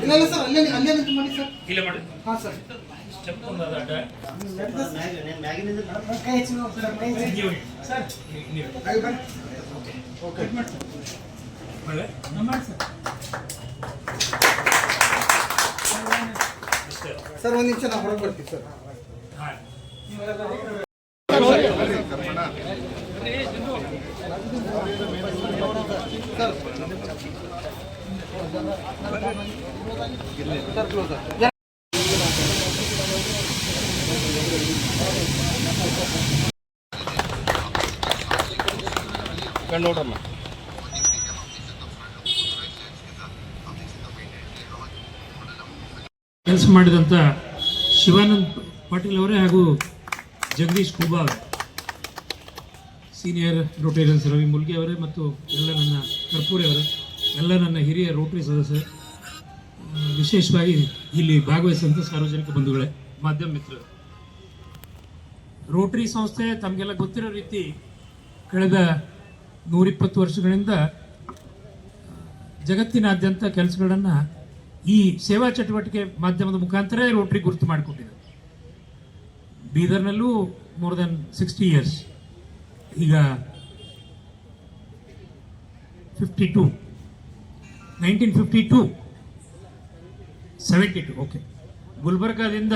ಇಲ್ಲ ಸರ್, ಅಲ್ಲೇ ಮಾಡಿ ಸರ್. ಇಲ್ಲ ಮಾಡಿ. ಹಾಂ ಸರ್. ಸ್ಟೆಪ್ ಒಂದು ಅದ ಅಡ್ಡ. ಕೈ ಹೆಚ್ಚು ಸರ್. ಓಕೆ ಮಾಡಿ ಸರ್. ಒಂದು ನಿಮಿಷ ನಾವು ಹೊರಗೆ ಬರ್ತೀವಿ ಸರ್. ನೋಡಮ್ಮ ಕೆಲಸ ಮಾಡಿದಂಥ ಶಿವಾನಂದ್ ಪಾಟೀಲ್ ಅವರೇ ಹಾಗೂ ಜಗದೀಶ್ ಕುಬಾ ಸೀನಿಯರ್ ರೋಟೇರಿಯನ್ಸ್ ರವಿ ಮುಲ್ಗಿ ಅವರೇ ಮತ್ತು ಎಲ್ಲ ನನ್ನ ಕರ್ಪೂರಿ ಅವರೇ, ಎಲ್ಲ ನನ್ನ ಹಿರಿಯ ರೋಟರಿ ಸದಸ್ಯರು, ವಿಶೇಷವಾಗಿ ಇಲ್ಲಿ ಭಾಗವಹಿಸಿದಂಥ ಸಾರ್ವಜನಿಕ ಬಂಧುಗಳೇ, ಮಾಧ್ಯಮ ಮಿತ್ರರು. ರೋಟರಿ ಸಂಸ್ಥೆ ತಮಗೆಲ್ಲ ಗೊತ್ತಿರೋ ರೀತಿ ಕಳೆದ 120 ವರ್ಷಗಳಿಂದ ಜಗತ್ತಿನಾದ್ಯಂತ ಕೆಲಸಗಳನ್ನು ಈ ಸೇವಾ ಚಟುವಟಿಕೆ ಮಾಧ್ಯಮದ ಮುಖಾಂತರ ರೋಟರಿ ಗುರುತು ಮಾಡಿಕೊಂಡಿದೆ. ಬೀದರ್ನಲ್ಲೂ ಮೋರ್ ದೆನ್ 60 ಇಯರ್ಸ್, ಈಗ 1952 72 ಓಕೆ. ಗುಲ್ಬರ್ಗಾದಿಂದ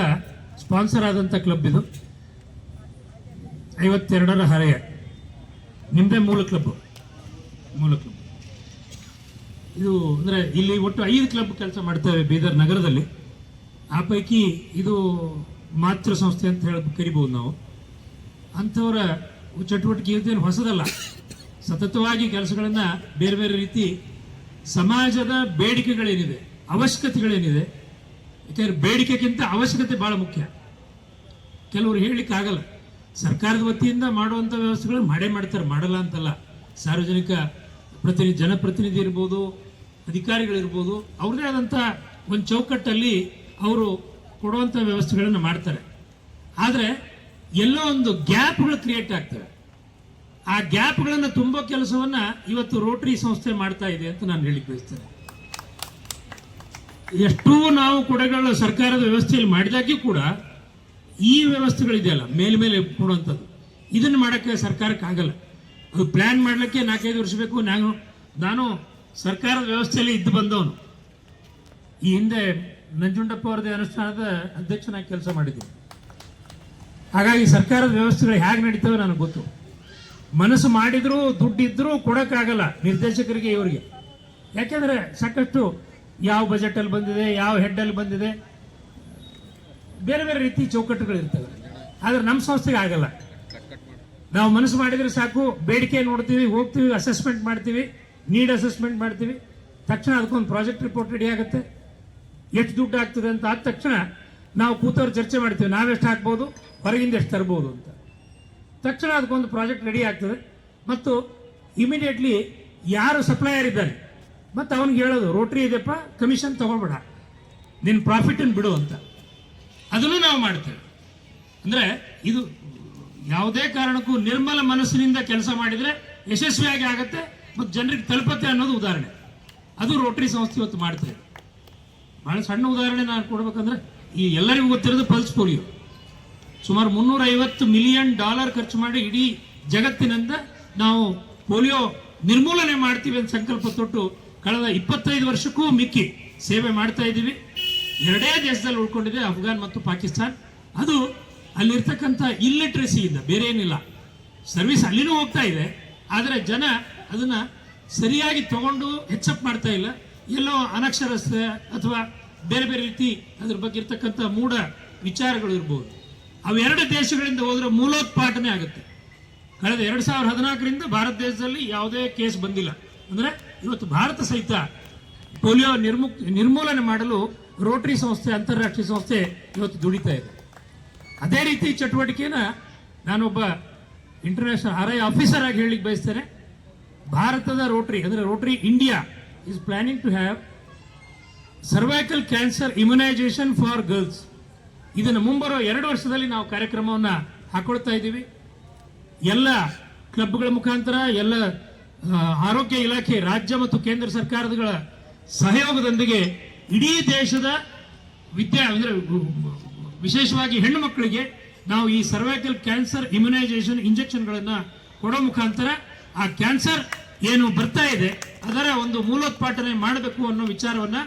ಸ್ಪಾನ್ಸರ್ ಆದಂಥ ಕ್ಲಬ್ ಇದು, 52ರ ಹರೆಯ, ನಿಮ್ಮದೇ ಮೂಲ ಕ್ಲಬ್ ಇದು. ಅಂದರೆ ಇಲ್ಲಿ ಒಟ್ಟು 5 ಕ್ಲಬ್ ಕೆಲಸ ಮಾಡ್ತೇವೆ ಬೀದರ್ ನಗರದಲ್ಲಿ. ಆ ಪೈಕಿ ಇದು ಮಾತೃ ಸಂಸ್ಥೆ ಅಂತ ಹೇಳಿ ಕರಿಬೋದು ನಾವು. ಅಂಥವರ ಚಟುವಟಿಕೆ ಇದೇನು ಹೊಸದಲ್ಲ, ಸತತವಾಗಿ ಕೆಲಸಗಳನ್ನು ಬೇರೆ ಬೇರೆ ರೀತಿ ಸಮಾಜದ ಬೇಡಿಕೆಗಳೇನಿದೆ, ಅವಶ್ಯಕತೆಗಳೇನಿದೆ, ಯಾಕೆಂದರೆ ಬೇಡಿಕೆಗಿಂತ ಅವಶ್ಯಕತೆ ಭಾಳ ಮುಖ್ಯ. ಕೆಲವರು ಹೇಳಲಿಕ್ಕಾಗಲ್ಲ, ಸರ್ಕಾರದ ವತಿಯಿಂದ ಮಾಡುವಂಥ ವ್ಯವಸ್ಥೆಗಳು ಮಾಡೇ ಮಾಡ್ತಾರೆ, ಮಾಡಲ್ಲ ಅಂತಲ್ಲ. ಸಾರ್ವಜನಿಕ ಜನಪ್ರತಿನಿಧಿ ಇರ್ಬೋದು, ಅಧಿಕಾರಿಗಳಿರ್ಬೋದು, ಅವ್ರದೇ ಆದಂಥ ಒಂದು ಚೌಕಟ್ಟಲ್ಲಿ ಅವರು ಕೊಡುವಂಥ ವ್ಯವಸ್ಥೆಗಳನ್ನು ಮಾಡ್ತಾರೆ. ಆದರೆ ಎಲ್ಲೋ ಒಂದು ಗ್ಯಾಪ್ಗಳು ಕ್ರಿಯೇಟ್ ಆಗ್ತವೆ. ಆ ಗ್ಯಾಪ್ಗಳನ್ನು ತುಂಬೋ ಕೆಲಸವನ್ನು ಇವತ್ತು ರೋಟರಿ ಸಂಸ್ಥೆ ಮಾಡ್ತಾ ಇದೆ ಅಂತ ನಾನು ಹೇಳಿಕ್ಕೆ ಬಯಸ್ತೇನೆ. ಎಷ್ಟೂ ನಾವು ಕೊಡೆಗಳ ಸರ್ಕಾರದ ವ್ಯವಸ್ಥೆಯಲ್ಲಿ ಮಾಡಿದಾಗ್ಯೂ ಕೂಡ ಈ ವ್ಯವಸ್ಥೆಗಳಿದೆಯಲ್ಲ ಮೇಲೆ ಕೊಡುವಂಥದ್ದು, ಇದನ್ನು ಮಾಡೋಕ್ಕೆ ಸರ್ಕಾರಕ್ಕೆ ಆಗಲ್ಲ. ಅದು ಪ್ಲ್ಯಾನ್ ಮಾಡಲಿಕ್ಕೆ 4-5 ವರ್ಷ ಬೇಕು. ನಾನು ಸರ್ಕಾರದ ವ್ಯವಸ್ಥೆಯಲ್ಲಿ ಇದ್ದು ಬಂದವನು. ಈ ಹಿಂದೆ ನಂಜುಂಡಪ್ಪ ಅವರದೇ ಅನುಷ್ಠಾನದ ಅಧ್ಯಕ್ಷನಾಗಿ ಕೆಲಸ ಮಾಡಿದ್ದೀನಿ. ಹಾಗಾಗಿ ಸರ್ಕಾರದ ವ್ಯವಸ್ಥೆಗಳು ಹೇಗೆ ನಡೀತವೆ ನನಗೆ ಗೊತ್ತು. ಮನಸ್ಸು ಮಾಡಿದರೂ ದುಡ್ಡಿದ್ರೂ ಕೊಡೋಕ್ಕಾಗಲ್ಲ ನಿರ್ದೇಶಕರಿಗೆ, ಇವರಿಗೆ. ಯಾಕೆಂದರೆ ಸಾಕಷ್ಟು ಯಾವ ಬಜೆಟಲ್ಲಿ ಬಂದಿದೆ, ಯಾವ ಹೆಡ್ಡಲ್ಲಿ ಬಂದಿದೆ, ಬೇರೆ ಬೇರೆ ರೀತಿ ಚೌಕಟ್ಟುಗಳಿರ್ತವೆ. ಆದರೆ ನಮ್ಮ ಸಂಸ್ಥೆಗೆ ಆಗಲ್ಲ. ನಾವು ಮನಸ್ಸು ಮಾಡಿದರೆ ಸಾಕು, ಬೇಡಿಕೆ ನೋಡ್ತೀವಿ, ಹೋಗ್ತೀವಿ, ಅಸೆಸ್ಮೆಂಟ್ ಮಾಡ್ತೀವಿ, ನೀಡ್ ಅಸೆಸ್ಮೆಂಟ್ ಮಾಡ್ತೀವಿ, ತಕ್ಷಣ ಅದಕ್ಕೊಂದು ಪ್ರಾಜೆಕ್ಟ್ ರಿಪೋರ್ಟ್ ರೆಡಿ ಆಗುತ್ತೆ. ಎಷ್ಟು ದುಡ್ಡು ಆಗ್ತದೆ ಅಂತ ಆದ ತಕ್ಷಣ ನಾವು ಕೂತವ್ರು ಚರ್ಚೆ ಮಾಡ್ತೀವಿ, ನಾವೆಷ್ಟು ಹಾಕ್ಬೋದು, ಹೊರಗಿಂದ ಎಷ್ಟು ತರ್ಬೋದು ಅಂತ. ತಕ್ಷಣ ಅದಕ್ಕೊಂದು ಪ್ರಾಜೆಕ್ಟ್ ರೆಡಿ ಆಗ್ತದೆ. ಮತ್ತು ಇಮಿಡಿಯೇಟ್ಲಿ ಯಾರು ಸಪ್ಲೈಯರ್ ಇದ್ದಾನೆ ಮತ್ತು ಅವನಿಗೆ ಹೇಳೋದು, ರೋಟ್ರಿ ಇದೆಪ್ಪ, ಕಮಿಷನ್ ತೊಗೊಳ್ಬೇಡ, ನಿನ್ನ ಪ್ರಾಫಿಟನ್ನು ಬಿಡು ಅಂತ. ಅದನ್ನು ನಾವು ಮಾಡ್ತೇವೆ. ಅಂದರೆ ಇದು ಯಾವುದೇ ಕಾರಣಕ್ಕೂ ನಿರ್ಮಲ ಮನಸ್ಸಿನಿಂದ ಕೆಲಸ ಮಾಡಿದರೆ ಯಶಸ್ವಿಯಾಗಿ ಆಗುತ್ತೆ ಮತ್ತು ಜನರಿಗೆ ತಲುಪತ್ತೆ ಅನ್ನೋದು ಉದಾಹರಣೆ. ಅದು ರೋಟರಿ ಸಂಸ್ಥೆ ಇವತ್ತು ಮಾಡ್ತೇವೆ. ಭಾಳ ಸಣ್ಣ ಉದಾಹರಣೆ ನಾನು ಕೊಡ್ಬೇಕಂದ್ರೆ, ಈ ಎಲ್ಲರಿಗೂ ಗೊತ್ತಿರೋದು ಪಲ್ಸ್ ಪೋಲಿಯೋ. ಸುಮಾರು $350 ಮಿಲಿಯನ್ ಖರ್ಚು ಮಾಡಿ ಇಡೀ ಜಗತ್ತಿನಿಂದ ನಾವು ಪೋಲಿಯೋ ನಿರ್ಮೂಲನೆ ಮಾಡ್ತೀವಿ ಅಂತ ಸಂಕಲ್ಪ ತೊಟ್ಟು ಕಳೆದ 25 ವರ್ಷಕ್ಕೂ ಮಿಕ್ಕಿ ಸೇವೆ ಮಾಡ್ತಾ ಇದ್ದೀವಿ. 2 ದೇಶದಲ್ಲಿ ಉಳ್ಕೊಂಡಿದೆ, ಅಫ್ಘಾನ್ ಮತ್ತು ಪಾಕಿಸ್ತಾನ್. ಅದು ಅಲ್ಲಿರ್ತಕ್ಕಂಥ ಇಲ್ಲಿಟ್ರೆಸಿಯಿಂದ, ಬೇರೆ ಏನಿಲ್ಲ. ಸರ್ವಿಸ್ ಅಲ್ಲಿನೂ ಹೋಗ್ತಾ ಇದೆ, ಆದರೆ ಜನ ಅದನ್ನು ಸರಿಯಾಗಿ ತಗೊಂಡು ಹೆಚ್ಚಪ್ ಮಾಡ್ತಾ ಇಲ್ಲ. ಎಲ್ಲೋ ಅನಕ್ಷರಸ್ಥ ಅಥವಾ ಬೇರೆ ಬೇರೆ ರೀತಿ ಅದ್ರ ಬಗ್ಗೆ ಇರ್ತಕ್ಕಂಥ ಮೂಢ ವಿಚಾರಗಳು ಇರ್ಬೋದು. ಅವೆರಡು ದೇಶಗಳಿಂದ ಹೋದ್ರೆ ಮೂಲೋತ್ಪಾಟನೆ ಆಗುತ್ತೆ. ಕಳೆದ 2014ರಿಂದ ಭಾರತ ದೇಶದಲ್ಲಿ ಯಾವುದೇ ಕೇಸ್ ಬಂದಿಲ್ಲ. ಅಂದರೆ ಇವತ್ತು ಭಾರತ ಸಹಿತ ಪೋಲಿಯೋ ನಿರ್ಮೂಲನೆ ಮಾಡಲು ರೋಟರಿ ಸಂಸ್ಥೆ, ಅಂತಾರಾಷ್ಟ್ರೀಯ ಸಂಸ್ಥೆ ಇವತ್ತು ದುಡಿತಾ ಇದೆ. ಅದೇ ರೀತಿ ಚಟುವಟಿಕೆನ ನಾನೊಬ್ಬ ಇಂಟರ್ನ್ಯಾಷನಲ್ RI ಆಫೀಸರ್ ಆಗಿ ಹೇಳಲಿಕ್ಕೆ ಬಯಸ್ತೇನೆ. ಭಾರತದ ರೋಟರಿ ಅಂದರೆ Rotary India is planning to have cervical cancer immunisation for girls. ಇದನ್ನು ಮುಂಬರೋ 2 ವರ್ಷದಲ್ಲಿ ನಾವು ಕಾರ್ಯಕ್ರಮವನ್ನು ಹಾಕೊಳ್ತಾ ಇದ್ದೀವಿ. ಎಲ್ಲ ಕ್ಲಬ್ಗಳ ಮುಖಾಂತರ ಎಲ್ಲ ಆರೋಗ್ಯ ಇಲಾಖೆ ರಾಜ್ಯ ಮತ್ತು ಕೇಂದ್ರ ಸರ್ಕಾರಗಳ ಸಹಯೋಗದೊಂದಿಗೆ ಇಡೀ ದೇಶದ ಅಂದ್ರೆ ವಿಶೇಷವಾಗಿ ಹೆಣ್ಣು ಮಕ್ಕಳಿಗೆ ನಾವು ಈ ಸರ್ವೈಕಲ್ ಕ್ಯಾನ್ಸರ್ ಇಮ್ಯುನೈಸೇಷನ್ ಇಂಜೆಕ್ಷನ್ಗಳನ್ನು ಕೊಡೋ ಮುಖಾಂತರ ಆ ಕ್ಯಾನ್ಸರ್ ಏನು ಬರ್ತಾ ಇದೆ ಅದರ ಒಂದು ಮೂಲೋತ್ಪಾಟನೆ ಮಾಡಬೇಕು ಅನ್ನೋ ವಿಚಾರವನ್ನ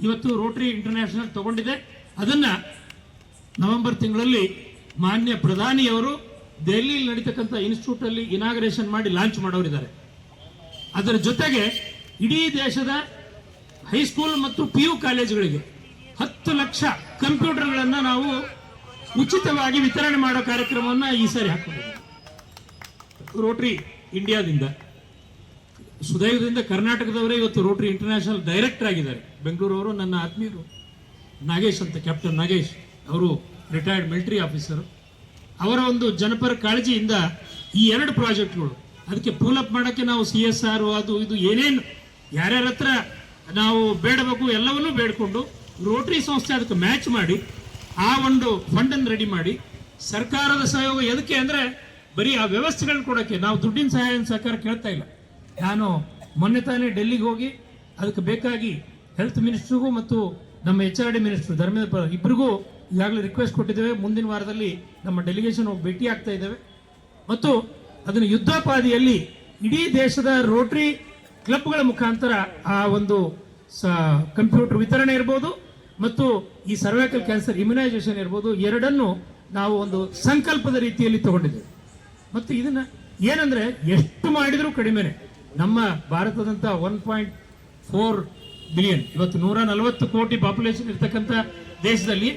ಇವತ್ತು ರೋಟರಿ ಇಂಟರ್ನ್ಯಾಷನಲ್ ತಗೊಂಡಿದೆ. ಅದನ್ನ ನವೆಂಬರ್ ತಿಂಗಳಲ್ಲಿ ಮಾನ್ಯ ಪ್ರಧಾನಿಯವರು ದೆಹಲಿಯಲ್ಲಿ ನಡೀತಕ್ಕಂಥ ಇನ್ಸ್ಟಿಟ್ಯೂಟ್ ಅಲ್ಲಿ ಇನಾಗ್ರೇಷನ್ ಮಾಡಿ ಲಾಂಚ್ ಮಾಡೋರಿದ್ದಾರೆ. ಅದರ ಜೊತೆಗೆ ಇಡೀ ದೇಶದ ಹೈಸ್ಕೂಲ್ ಮತ್ತು PU ಕಾಲೇಜುಗಳಿಗೆ 10 ಲಕ್ಷ ಕಂಪ್ಯೂಟರ್ಗಳನ್ನು ನಾವು ಉಚಿತವಾಗಿ ವಿತರಣೆ ಮಾಡೋ ಕಾರ್ಯಕ್ರಮವನ್ನು ಈ ಸಾರಿ ಹಾಕೊಂಡಿದ್ದೀವಿ. ರೋಟರಿ ಇಂಡಿಯಾದಿಂದ ಸುದೈವದಿಂದ ಕರ್ನಾಟಕದವರೇ ಇವತ್ತು ರೋಟರಿ ಇಂಟರ್ನ್ಯಾಷನಲ್ ಡೈರೆಕ್ಟರ್ ಆಗಿದ್ದಾರೆ. ಬೆಂಗಳೂರವರು ನನ್ನ ಆತ್ಮೀಯರು ನಾಗೇಶ್ ಅಂತ, ಕ್ಯಾಪ್ಟನ್ ನಾಗೇಶ್ ಅವರು ರಿಟೈರ್ಡ್ ಮಿಲಿಟರಿ ಆಫೀಸರ್. ಅವರ ಒಂದು ಜನಪರ ಕಾಳಜಿಯಿಂದ ಈ 2 ಪ್ರಾಜೆಕ್ಟ್ಗಳು ಅದಕ್ಕೆ ಪೂಲಪ್ ಮಾಡೋಕ್ಕೆ ನಾವು CSR ಅದು ಇದು ಏನೇನು ಯಾರ್ಯಾರ ಹತ್ರ ನಾವು ಬೇಡಬೇಕು ಎಲ್ಲವನ್ನೂ ಬೇಡ್ಕೊಂಡು ರೋಟರಿ ಸಂಸ್ಥೆ ಅದಕ್ಕೆ ಮ್ಯಾಚ್ ಮಾಡಿ ಆ ಒಂದು ಫಂಡನ್ನು ರೆಡಿ ಮಾಡಿ ಸರ್ಕಾರದ ಸಹಯೋಗ ಎದಕ್ಕೆ ಅಂದರೆ ಬರೀ ಆ ವ್ಯವಸ್ಥೆಗಳನ್ನ ಕೊಡೋಕ್ಕೆ ನಾವು ದುಡ್ಡಿನ ಸಹಾಯ ಸಹಕಾರ ಕೇಳ್ತಾ ಇಲ್ಲ. ನಾನು ಮೊನ್ನೆ ತಾನೇ ಡೆಲ್ಲಿಗೆ ಹೋಗಿ ಅದಕ್ಕೆ ಬೇಕಾಗಿ ಹೆಲ್ತ್ ಮಿನಿಸ್ಟ್ರಿಗೂ ಮತ್ತು ನಮ್ಮ HRD ಮಿನಿಸ್ಟ್ರು ಧರ್ಮೇಂದ್ರ ಇಬ್ಬರಿಗೂ ಈಗಾಗಲೇ ರಿಕ್ವೆಸ್ಟ್ ಕೊಟ್ಟಿದ್ದೇವೆ. ಮುಂದಿನ ವಾರದಲ್ಲಿ ನಮ್ಮ ಡೆಲಿಗೇಷನ್ ಹೋಗಿ ಭೇಟಿ ಆಗ್ತಾ ಇದ್ದೇವೆ ಮತ್ತು ಅದನ್ನು ಯುದ್ಧೋಪಾದಿಯಲ್ಲಿ ಇಡೀ ದೇಶದ ರೋಟರಿ ಕ್ಲಬ್ಗಳ ಮುಖಾಂತರ ಆ ಒಂದು ಕಂಪ್ಯೂಟರ್ ವಿತರಣೆ ಇರ್ಬೋದು ಮತ್ತು ಈ ಸರ್ವೈಕಲ್ ಕ್ಯಾನ್ಸರ್ ಇಮ್ಯುನೈಸೇಷನ್ ಇರ್ಬೋದು, ಎರಡನ್ನು ನಾವು ಒಂದು ಸಂಕಲ್ಪದ ರೀತಿಯಲ್ಲಿ ತಗೊಂಡಿದ್ದೇವೆ. ಮತ್ತು ಇದನ್ನ ಏನಂದ್ರೆ ಎಷ್ಟು ಮಾಡಿದರೂ ಕಡಿಮೆನೆ. ನಮ್ಮ ಭಾರತದಂತ 1.4 ಬಿಲಿಯನ್ ಇವತ್ತು 140 ಕೋಟಿ ಪಾಪ್ಯುಲೇಷನ್ ಇರ್ತಕ್ಕಂಥ ದೇಶದಲ್ಲಿ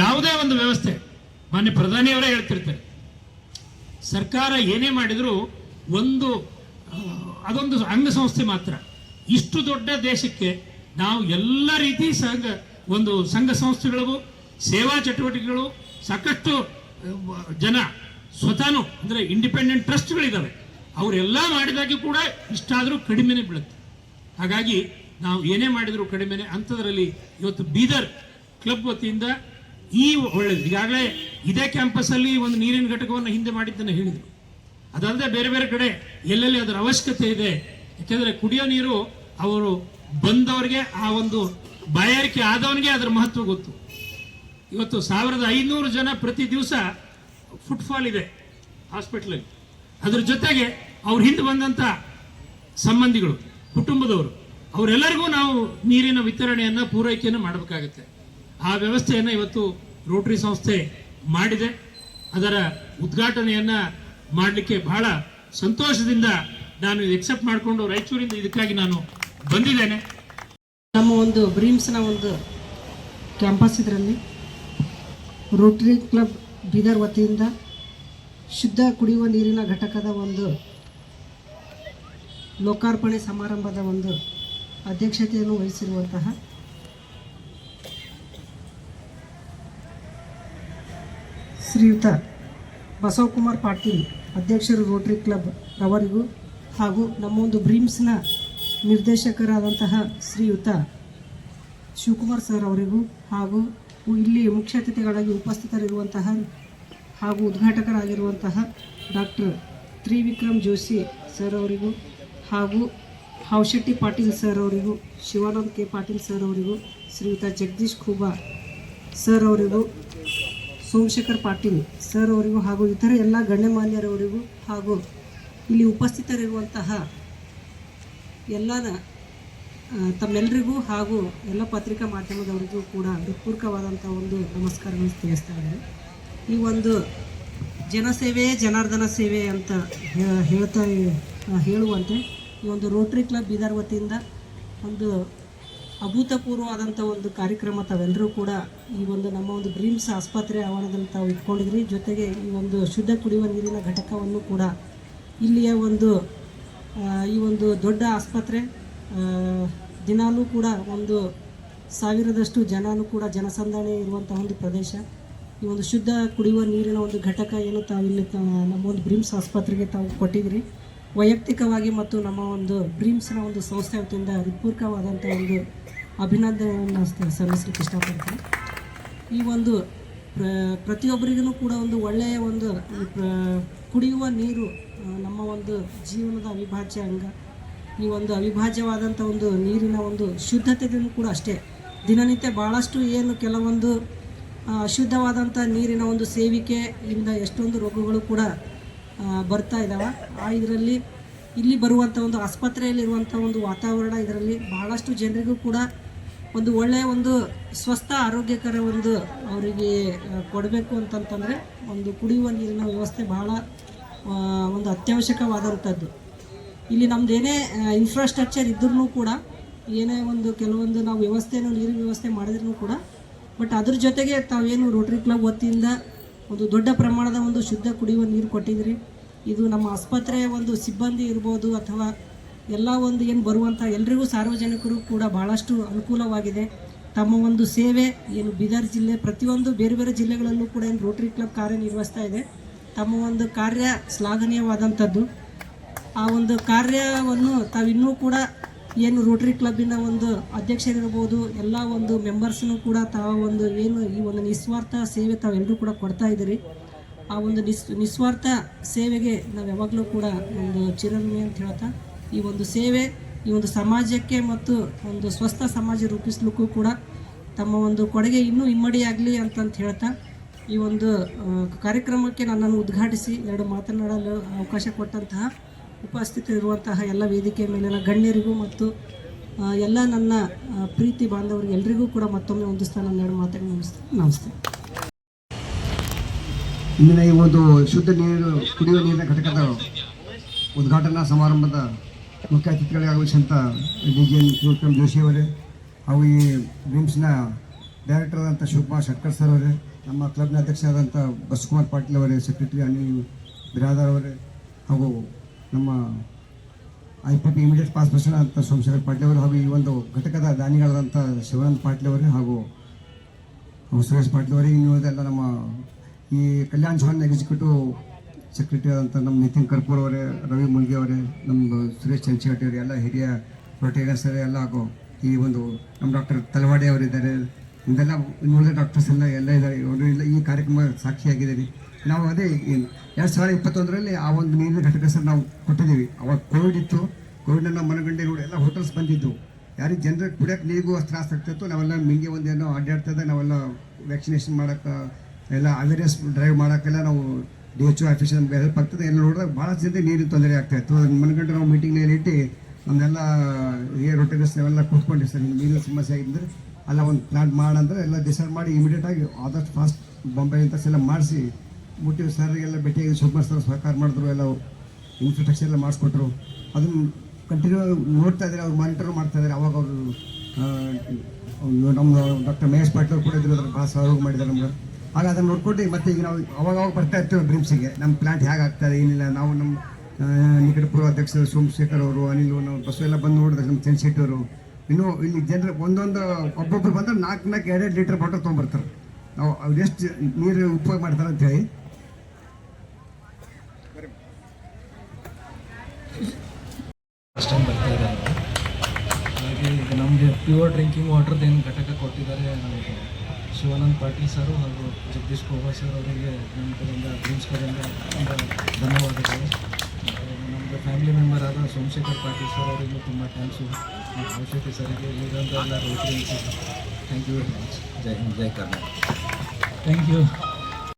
ಯಾವುದೇ ಒಂದು ವ್ಯವಸ್ಥೆ ಮಾನ್ಯ ಪ್ರಧಾನಿಯವರೇ ಹೇಳ್ತಿರ್ತಾರೆ, ಸರ್ಕಾರ ಏನೇ ಮಾಡಿದರೂ ಅದೊಂದು ಅಂಗಸಂಸ್ಥೆ ಮಾತ್ರ. ಇಷ್ಟು ದೊಡ್ಡ ದೇಶಕ್ಕೆ ನಾವು ಎಲ್ಲ ರೀತಿ ಸಂಘ ಸಂಸ್ಥೆಗಳಿಗೂ ಸೇವಾ ಚಟುವಟಿಕೆಗಳು ಸಾಕಷ್ಟು ಜನ ಸ್ವತಃನು ಅಂದರೆ ಇಂಡಿಪೆಂಡೆಂಟ್ ಟ್ರಸ್ಟ್ಗಳಿದ್ದಾವೆ. ಅವರೆಲ್ಲ ಮಾಡಿದಾಗಿ ಕೂಡ ಇಷ್ಟಾದರೂ ಕಡಿಮೆನೇ ಬೀಳುತ್ತೆ. ಹಾಗಾಗಿ ನಾವು ಏನೇ ಮಾಡಿದರೂ ಕಡಿಮೆನೆ. ಅಂಥದ್ರಲ್ಲಿ ಇವತ್ತು ಬೀದರ್ ಕ್ಲಬ್ ವತಿಯಿಂದ ಈ ಒಳ್ಳೆಯದು. ಈಗಾಗಲೇ ಇದೇ ಕ್ಯಾಂಪಸ್ಸಲ್ಲಿ ಒಂದು ನೀರಿನ ಘಟಕವನ್ನು ಹಿಂದೆ ಮಾಡಿದ್ದನ್ನು ಹೇಳಿದರು. ಅದಲ್ಲದೆ ಬೇರೆ ಬೇರೆ ಕಡೆ ಎಲ್ಲೆಲ್ಲಿ ಅದರ ಅವಶ್ಯಕತೆ ಇದೆ, ಯಾಕೆಂದರೆ ಕುಡಿಯೋ ನೀರು ಅವರು ಬಂದವರಿಗೆ ಆ ಒಂದು ಬಾಯಾರಿಕೆ ಆದವನಿಗೆ ಅದರ ಮಹತ್ವ ಗೊತ್ತು. ಇವತ್ತು 1500 ಜನ ಪ್ರತಿ ದಿವಸ ಫುಟ್ಫಾಲ್ ಇದೆ ಹಾಸ್ಪಿಟ್ಲಲ್ಲಿ. ಅದ್ರ ಜೊತೆಗೆ ಅವ್ರ ಹಿಂದೆ ಬಂದಂಥ ಸಂಬಂಧಿಗಳು, ಕುಟುಂಬದವರು, ಅವರೆಲ್ಲರಿಗೂ ನಾವು ನೀರಿನ ವಿತರಣೆಯನ್ನು ಪೂರೈಕೆಯನ್ನು ಮಾಡಬೇಕಾಗತ್ತೆ. ಆ ವ್ಯವಸ್ಥೆಯನ್ನು ಇವತ್ತು ರೋಟರಿ ಸಂಸ್ಥೆ ಮಾಡಿದೆ. ಅದರ ಉದ್ಘಾಟನೆಯನ್ನು ಮಾಡಲಿಕ್ಕೆ ಬಹಳ ಸಂತೋಷದಿಂದ ನಾನು ಎಕ್ಸೆಪ್ಟ್ ಮಾಡಿಕೊಂಡು ರಾಯಚೂರಿಂದ ಇದಕ್ಕಾಗಿ ನಾನು ಬಂದಿದ್ದೇನೆ. ನಮ್ಮ ಒಂದು ಬ್ರೀಮ್ಸ್ನ ಒಂದು ಕ್ಯಾಂಪಸ್ ಇದರಲ್ಲಿ ರೋಟರಿ ಕ್ಲಬ್ ಬೀದರ್ ವತಿಯಿಂದ ಶುದ್ಧ ಕುಡಿಯುವ ನೀರಿನ ಘಟಕದ ಒಂದು ಲೋಕಾರ್ಪಣೆ ಸಮಾರಂಭದ ಒಂದು ಅಧ್ಯಕ್ಷತೆಯನ್ನು ವಹಿಸಿರುವಂತಹ ಶ್ರೀಯುತ ಬಸವಕುಮಾರ್ ಪಾಟೀಲ್ ಅಧ್ಯಕ್ಷರು ರೋಟರಿ ಕ್ಲಬ್ ರವರಿಗೂ ಹಾಗೂ ನಮ್ಮ ಒಂದು ಬ್ರೀಮ್ಸ್ನ ನಿರ್ದೇಶಕರಾದಂತಹ ಶ್ರೀಯುತ ಶಿವಕುಮಾರ್ ಸರ್ ಅವರಿಗೂ ಹಾಗೂ ಇಲ್ಲಿ ಮುಖ್ಯ ಅತಿಥಿಗಳಾಗಿ ಉಪಸ್ಥಿತರಿರುವಂತಹ ಹಾಗೂ ಉದ್ಘಾಟಕರಾಗಿರುವಂತಹ ಡಾಕ್ಟರ್ ತ್ರಿವಿಕ್ರಮ್ ಜೋಶಿ ಸರ್ ಅವರಿಗೂ ಹಾಗೂ ಹಾವಶೆಟ್ಟಿ ಪಾಟೀಲ್ ಸರ್ ಅವರಿಗೂ, ಶಿವಾನಂದ್ ಕೆ ಪಾಟೀಲ್ ಸರ್ ಅವರಿಗೂ, ಶ್ರೀಯುತ ಜಗದೀಶ್ ಖೂಬಾ ಸರ್ ಅವರಿಗೂ, ಸೋಮಶೇಖರ್ ಪಾಟೀಲ್ ಸರ್ ಅವರಿಗೂ ಹಾಗೂ ಇತರ ಎಲ್ಲ ಗಣ್ಯಮಾನ್ಯರವರಿಗೂ ಹಾಗೂ ಇಲ್ಲಿ ಉಪಸ್ಥಿತರಿರುವಂತಹ ಎಲ್ಲ ತಮ್ಮೆಲ್ಲರಿಗೂ ಹಾಗೂ ಎಲ್ಲ ಪತ್ರಿಕಾ ಮಾಧ್ಯಮದವರಿಗೂ ಕೂಡ ಹೃತ್ಪೂರ್ವಕವಾದಂಥ ಒಂದು ನಮಸ್ಕಾರಗಳನ್ನು ತಿಳಿಸ್ತಾ ಇದ್ದಾರೆ. ಈ ಒಂದು ಜನಸೇವೆಯೇ ಜನಾರ್ದನ ಸೇವೆ ಅಂತ ಹೇಳುವಂತೆ ಈ ಒಂದು ರೋಟರಿ ಕ್ಲಬ್ ಬೀದರ್ ವತಿಯಿಂದ ಒಂದು ಅಭೂತಪೂರ್ವವಾದಂಥ ಒಂದು ಕಾರ್ಯಕ್ರಮ ತಾವೆಲ್ಲರೂ ಕೂಡ ಈ ಒಂದು ನಮ್ಮ ಒಂದು ಬ್ರೀಮ್ಸ್ ಆಸ್ಪತ್ರೆ ಆವರಣದಲ್ಲಿ ತಾವು ಇಟ್ಕೊಂಡಿದ್ರಿ. ಜೊತೆಗೆ ಈ ಒಂದು ಶುದ್ಧ ಕುಡಿಯುವ ನೀರಿನ ಘಟಕವನ್ನು ಕೂಡ ಇಲ್ಲಿಯ ಒಂದು ಈ ಒಂದು ದೊಡ್ಡ ಆಸ್ಪತ್ರೆ ದಿನಾಲೂ ಕೂಡ 1000ದಷ್ಟು ಜನನೂ ಕೂಡ ಜನಸಂದಣಿ ಇರುವಂಥ ಒಂದು ಪ್ರದೇಶ. ಈ ಒಂದು ಶುದ್ಧ ಕುಡಿಯುವ ನೀರಿನ ಒಂದು ಘಟಕ ಏನು ತಾವು ಇಲ್ಲಿ ನಮ್ಮ ಒಂದು ಬ್ರೀಮ್ಸ್ ಆಸ್ಪತ್ರೆಗೆ ತಾವು ಕೊಟ್ಟಿದ್ರಿ. ವೈಯಕ್ತಿಕವಾಗಿ ಮತ್ತು ನಮ್ಮ ಒಂದು ಬ್ರೀಮ್ಸ್ನ ಒಂದು ಸಂಸ್ಥೆ ವತಿಯಿಂದ ಹೃತ್ಪೂರ್ವಕವಾದಂಥ ಒಂದು ಅಭಿನಂದನೆಯನ್ನು ಸಲ್ಲಿಸಲಿಕ್ಕೆ ಇಷ್ಟಪಡ್ತೀನಿ. ಈ ಒಂದು ಪ್ರತಿಯೊಬ್ಬರಿಗೂ ಕೂಡ ಒಂದು ಒಳ್ಳೆಯ ಒಂದು ಕುಡಿಯುವ ನೀರು ನಮ್ಮ ಒಂದು ಜೀವನದ ಅವಿಭಾಜ್ಯ ಅಂಗ. ಈ ಒಂದು ಅವಿಭಾಜ್ಯವಾದಂಥ ಒಂದು ನೀರಿನ ಒಂದು ಶುದ್ಧತೆಯನ್ನು ಕೂಡ ಅಷ್ಟೇ. ದಿನನಿತ್ಯ ಭಾಳಷ್ಟು ಏನು ಕೆಲವೊಂದು ಅಶುದ್ಧವಾದಂಥ ನೀರಿನ ಒಂದು ಸೇವಿಕೆಯಿಂದ ಎಷ್ಟೊಂದು ರೋಗಗಳು ಕೂಡ ಬರ್ತಾ ಇದ್ದಾವೆ. ಇದರಲ್ಲಿ ಇಲ್ಲಿ ಬರುವಂಥ ಒಂದು ಆಸ್ಪತ್ರೆಯಲ್ಲಿರುವಂಥ ಒಂದು ವಾತಾವರಣ ಇದರಲ್ಲಿ ಬಹಳಷ್ಟು ಜನರಿಗೂ ಕೂಡ ಒಂದು ಒಳ್ಳೆಯ ಒಂದು ಸ್ವಸ್ಥ ಆರೋಗ್ಯಕರ ಒಂದು ಅವರಿಗೆ ಕೊಡಬೇಕು ಅಂತಂತಂದರೆ ಒಂದು ಕುಡಿಯುವ ನೀರಿನ ವ್ಯವಸ್ಥೆ ಬಹಳ ಒಂದು ಅತ್ಯವಶ್ಯಕವಾದಂಥದ್ದು. ಇಲ್ಲಿ ನಮ್ದು ಏನೇ ಇನ್ಫ್ರಾಸ್ಟ್ರಕ್ಚರ್ ಇದ್ರೂ ಕೂಡ, ಏನೇ ಒಂದು ಕೆಲವೊಂದು ನಾವು ವ್ಯವಸ್ಥೆನೂ ನೀರಿನ ವ್ಯವಸ್ಥೆ ಮಾಡಿದ್ರೂ ಕೂಡ, ಬಟ್ ಅದ್ರ ಜೊತೆಗೆ ತಾವೇನು ರೋಟರಿ ಕ್ಲಬ್ ವತಿಯಿಂದ ಒಂದು ದೊಡ್ಡ ಪ್ರಮಾಣದ ಒಂದು ಶುದ್ಧ ಕುಡಿಯುವ ನೀರು ಕೊಟ್ಟಿದ್ರಿ. ಇದು ನಮ್ಮ ಆಸ್ಪತ್ರೆಯ ಒಂದು ಸಿಬ್ಬಂದಿ ಇರ್ಬೋದು ಅಥವಾ ಎಲ್ಲ ಒಂದು ಏನು ಬರುವಂಥ ಎಲ್ರಿಗೂ ಸಾರ್ವಜನಿಕರು ಕೂಡ ಭಾಳಷ್ಟು ಅನುಕೂಲವಾಗಿದೆ. ತಮ್ಮ ಒಂದು ಸೇವೆ ಏನು ಬೀದರ್ ಜಿಲ್ಲೆ ಪ್ರತಿಯೊಂದು ಬೇರೆ ಬೇರೆ ಜಿಲ್ಲೆಗಳಲ್ಲೂ ಕೂಡ ಏನು ರೋಟರಿ ಕ್ಲಬ್ ಕಾರ್ಯನಿರ್ವಹಿಸ್ತಾ ಇದೆ. ತಮ್ಮ ಒಂದು ಕಾರ್ಯ ಶ್ಲಾಘನೀಯವಾದಂಥದ್ದು. ಆ ಒಂದು ಕಾರ್ಯವನ್ನು ತಾವಿನ್ನೂ ಕೂಡ ಏನು ರೋಟರಿ ಕ್ಲಬ್ಬಿನ ಒಂದು ಅಧ್ಯಕ್ಷರಿರ್ಬೋದು, ಎಲ್ಲ ಒಂದು ಮೆಂಬರ್ಸ್ನೂ ಕೂಡ ತಾವು ಒಂದು ಏನು ಈ ಒಂದು ನಿಸ್ವಾರ್ಥ ಸೇವೆ ತಾವೆಲ್ಲರೂ ಕೂಡ ಕೊಡ್ತಾ ಇದ್ದೀರಿ. ಆ ಒಂದು ನಿಸ್ವಾರ್ಥ ಸೇವೆಗೆ ನಾವು ಯಾವಾಗಲೂ ಕೂಡ ಒಂದು ಚಿರಋಣಿ ಅಂತ ಹೇಳ್ತಾ, ಈ ಒಂದು ಸೇವೆ ಈ ಒಂದು ಸಮಾಜಕ್ಕೆ ಮತ್ತು ಒಂದು ಸ್ವಸ್ಥ ಸಮಾಜ ರೂಪಿಸ್ಲಿಕ್ಕೂ ಕೂಡ ತಮ್ಮ ಒಂದು ಕೊಡುಗೆ ಇನ್ನೂ ಇಮ್ಮಡಿಯಾಗಲಿ ಅಂತಂತ ಹೇಳ್ತಾ, ಈ ಒಂದು ಕಾರ್ಯಕ್ರಮಕ್ಕೆ ನನ್ನನ್ನು ಉದ್ಘಾಟಿಸಿ ಎರಡು ಮಾತನಾಡಲು ಅವಕಾಶ ಕೊಟ್ಟಂತಹ ಉಪಸ್ಥಿತರಿರುವಂತಹ ಎಲ್ಲ ವೇದಿಕೆ ಮೇಲಿನ ಗಣ್ಯರಿಗೂ ಮತ್ತು ಎಲ್ಲ ನನ್ನ ಪ್ರೀತಿ ಬಾಂಧವರಿಗೆ ಎಲ್ರಿಗೂ ಕೂಡ ಮತ್ತೊಮ್ಮೆ ಹೊಂದಿಸ್ತಾ ನನ್ನ ಎರಡು ಮಾತನ್ನು ನಮಸ್ತೆ. ಇಂದಿನ ಈ ಒಂದು ಶುದ್ಧ ನೀರು ಕುಡಿಯುವ ನೀರಿನ ಘಟಕದ ಉದ್ಘಾಟನಾ ಸಮಾರಂಭದ ಮುಖ್ಯ ಅತಿಥಿಗಳಿಗೆ ಆಗಮಿಸಿದಂಥ ಡಿ.ಜಿ.ಎನ್. ಶಿವಕುಮಾರ್ ಜೋಶಿ ಅವರೇ, ಹಾಗೂ ಈ ಬ್ರಿಮ್ಸ್ನ ಡೈರೆಕ್ಟರ್ ಆದಂಥ ಶಿವಕುಮಾರ್ ಶೆಟ್ಕರ್ ಸರ್ ಅವರೇ, ನಮ್ಮ ಕ್ಲಬ್ನ ಅಧ್ಯಕ್ಷರಾದಂಥ ಬಸಕುಮಾರ್ ಪಾಟೀಲ್ ಅವರೇ, ಸೆಕ್ರೆಟರಿ ಅನಿಲ್ ಬಿರಾದಾರ್ ಅವರೇ, ಹಾಗೂ ನಮ್ಮ IPP ಇಮಿಡಿಯೇಟ್ ಪಾಸ್ ಪರ್ಸನ್ ಅಂತ ಸೋಮಶೇಖರ್ ಪಾಟೀಲ್ ಅವರು, ಹಾಗೂ ಈ ಒಂದು ಘಟಕದ ದಾನಿಗಳಾದಂಥ ಶಿವಾನಂದ ಪಾಟೀಲ್ ಅವರೇ ಹಾಗೂ ಸುರೇಶ್ ಪಾಟೀಲ್ ಅವರೇ, ಇನ್ನುವುದೆಲ್ಲ ನಮ್ಮ ಈ ಕಲ್ಯಾಣ್ ಚೌಹಾನ್ ಎಕ್ಸಿಕ್ಯೂಟಿವ್ ಸೆಕ್ರೆಟರಿ ಆದಂಥ ನಮ್ಮ ನಿತಿನ್ ಕರ್ಪೂರ್ ಅವರೇ, ರವಿ ಮುಲ್ಗೆ ಅವರೇ, ನಮ್ಮ ಸುರೇಶ್ ಚಂಚಗಟ್ಟಿ ಅವರೇ, ಎಲ್ಲ ಹಿರಿಯ ಪ್ರೊಟೇಗರ್ಸ್ ಎಲ್ಲ, ಹಾಗೂ ಈ ಒಂದು ನಮ್ಮ ಡಾಕ್ಟರ್ ತಲವಾಡಿ ಅವರಿದ್ದಾರೆ, ಇದೆಲ್ಲ ಇನ್ನುಳಿದ ಡಾಕ್ಟರ್ಸ್ ಎಲ್ಲ ಇದ್ದಾರೆ. ಅವರು ಇಲ್ಲ ಈ ಕಾರ್ಯಕ್ರಮ ಸಾಕ್ಷಿಯಾಗಿದ್ದೀರಿ. ನಾವು ಅದೇ 2021ರಲ್ಲಿ ಆ ಒಂದು ನೀರಿನ ಘಟಕ ಸರ್ ನಾವು ಕೊಟ್ಟಿದ್ದೀವಿ. ಅವಾಗ ಕೋವಿಡ್ ಇತ್ತು. ಕೋವಿಡ್ನ ನಾವು ಮನಗಂಡೆ ನೋಡಿ ಎಲ್ಲ ಹೋಟೆಲ್ಸ್ ಬಂದಿದ್ದು. ಯಾರಿಗೆ ಜನರಿಗೆ ಕುಡಿಯೋಕೆ ನೀರಿಗೂ ತ್ರಾಸ ಆಗ್ತಿತ್ತು. ನಾವೆಲ್ಲ ಮಿಂಗೆ ಒಂದೇನೋ ಅಡ್ಡಾಡ್ತದೆ, ನಾವೆಲ್ಲ ವ್ಯಾಕ್ಸಿನೇಷನ್ ಮಾಡೋಕ್ಕೆ ಎಲ್ಲ ಅವೇರ್ನೆಸ್ ಡ್ರೈವ್ ಮಾಡೋಕ್ಕೆಲ್ಲ ನಾವು DHO ಆಫೀಸರ್ ಹೆಲ್ಪ್ ಆಗ್ತದೆ. ಎಲ್ಲ ನೋಡಿದಾಗ ಭಾಳಷ್ಟು ಜನತೆ ನೀರಿನ ತೊಂದರೆ ಆಗ್ತಾಯಿತ್ತು. ಮನಗಂಡು ನಾವು ಮೀಟಿಂಗ್ನಲ್ಲಿ ಇಟ್ಟು ನಮ್ಮೆಲ್ಲ ಹಿರಿಯ ರೊಟೇಗರ್ಸ್ ನಾವೆಲ್ಲ ಕೂತ್ಕೊಂಡಿವಿ ಸರ್, ನೀರಿನ ಸಮಸ್ಯೆ ಆಗಿದ್ದರೆ ಅಲ್ಲ ಒಂದು ಪ್ಲಾಂಟ್ ಮಾಡಂದ್ರೆ ಎಲ್ಲ ಡಿಸೈಡ್ ಮಾಡಿ ಇಮಿಡಿಯೇಟಾಗಿ ಆದಷ್ಟು ಫಾಸ್ಟ್ ಬಾಂಬೆ ಇಂಥ ಎಲ್ಲ ಮಾಡಿಸಿ ಮುಟ್ಟಿವಿ. ಸರ್ಗೆಲ್ಲ ಭೇಟಿಯಾಗಿ ಶಿವಕುಮಾರ್ ಸರ್ ಸಹಕಾರ ಮಾಡಿದ್ರು, ಎಲ್ಲ ಇನ್ಫ್ರಾಸ್ಟ್ರಕ್ಚರ್ ಎಲ್ಲ ಮಾಡಿಸ್ಕೊಟ್ರು. ಅದನ್ನು ಕಂಟಿನ್ಯೂ ನೋಡ್ತಾ ಇದ್ದಾರೆ, ಅವ್ರು ಮಾನಿಟರ್ ಮಾಡ್ತಾ ಇದ್ದಾರೆ. ಅವಾಗ ಅವರು ನಮ್ಮ ಡಾಕ್ಟರ್ ಮಹೇಶ್ ಪಾಟೀಲ್ ಅವರು ಕೂಡ ಇದ್ರು, ಅದ್ರ ಭಾಳ ಸಹಯೋಗ ಮಾಡಿದ್ದಾರೆ ನಮ್ಗೆ. ಆಗ ಅದನ್ನು ನೋಡ್ಕೊಂಡು ಮತ್ತೆ ಈಗ ನಾವು ಅವಾಗ ಬರ್ತಾ ಇರ್ತೀವಿ ಬ್ರಿಮ್ಸಿಗೆ, ನಮ್ಮ ಪ್ಲಾಂಟ್ ಹೇಗೆ ಆಗ್ತದೆ ಏನಿಲ್ಲ. ನಾವು ನಮ್ಮ ನಿಕಟಪೂರ್ವ ಅಧ್ಯಕ್ಷರು ಸೋಮಶೇಖರ್ ಅವರು, ಅನಿಲ್, ನಾವು ಬಸ್ಸು ಎಲ್ಲ ಬಂದು ನೋಡಿದ್ರೆ ನಮ್ಮ ಚಂದ್ರಶೆಟ್ಟಿ ಅವರು, ಇನ್ನೂ ಇಲ್ಲಿ ಜನರು ಒಂದೊಂದು ಒಬ್ಬೊಬ್ಬರು ಬಂದ್ರೆ 4-2 ಲೀಟರ್ ಬಾಟಲ್ ತೊಗೊಂಬರ್ತಾರೆ. ನಾವು ಅವ್ರು ಎಷ್ಟು ನೀರು ಉಪಯೋಗ ಮಾಡ್ತಾರೆ ಅಂತೇಳಿ. ಫಸ್ಟ್ ಟೈಮ್ ಬರ್ತಾ ಇದ್ದಾರೆ. ಹಾಗೆ ಈಗ ನಮಗೆ ಪ್ಯೂರ್ ಡ್ರಿಂಕಿಂಗ್ ವಾಟರ್ದು ಏನು ಘಟಕ ಕೊಟ್ಟಿದ್ದಾರೆ ನಮಗೆ ಶಿವಾನಂದ್ ಪಾಟೀಲ್ ಸರು ಹಾಗೂ ಜಗದೀಶ್ ಕೋಬಾ ಸರ್ ಅವರಿಗೆ ನಮ್ಮ ಕಡೆಯಿಂದ ಬ್ರಿಮ್ಸ್ ಕಡೆಯಿಂದ ತುಂಬ ಧನ್ಯವಾದಗಳು. ನಮ್ಮದು ಫ್ಯಾಮಿಲಿ ಮೆಂಬರ್ ಆದ ಸೋಮಶೇಖರ್ ಪಾಟೀಲ್ ಸರ್ ಅವರಿಗೂ ತುಂಬ ಥ್ಯಾಂಕ್ಸು. ಔಷಧಿ ಸರಿಗೆ ಇರೋದೆಲ್ಲ Rotary thank you very much. ಜೈ ಹಿಂದ್, ಜೈ ಕರ್ನಾಟಕ. Thank you.